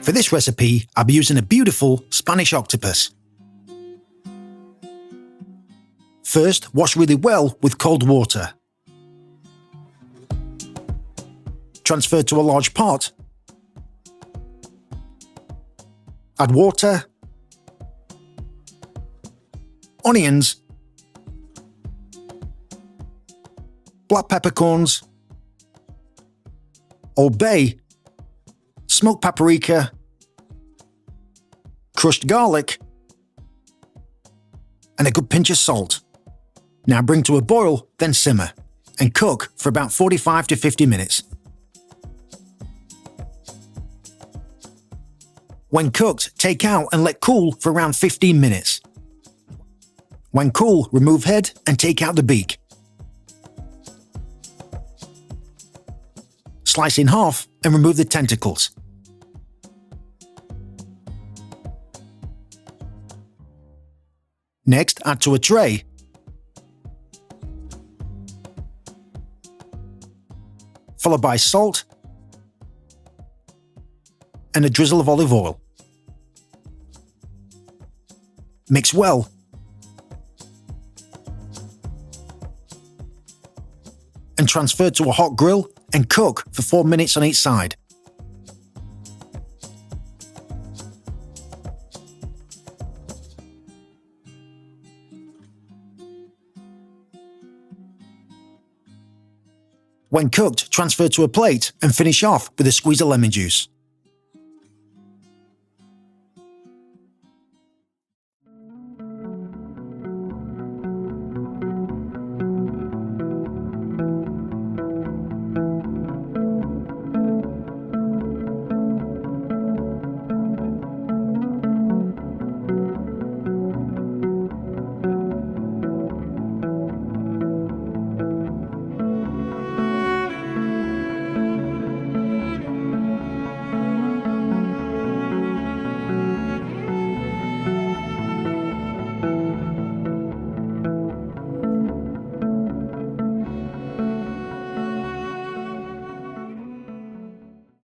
For this recipe, I'll be using a beautiful Spanish octopus. First, wash really well with cold water. Transfer to a large pot. Add water, onions, black peppercorns, Old Bay, smoked paprika, crushed garlic, and a good pinch of salt. Now bring to a boil, then simmer, and cook for about 45 to 50 minutes. When cooked, take out and let cool for around 15 minutes. When cool, remove head and take out the beak. Slice in half and remove the tentacles. Next, add to a tray. Followed by salt and a drizzle of olive oil. Mix well. And transfer to a hot grill and cook for 4 minutes on each side. When cooked, transfer to a plate and finish off with a squeeze of lemon juice.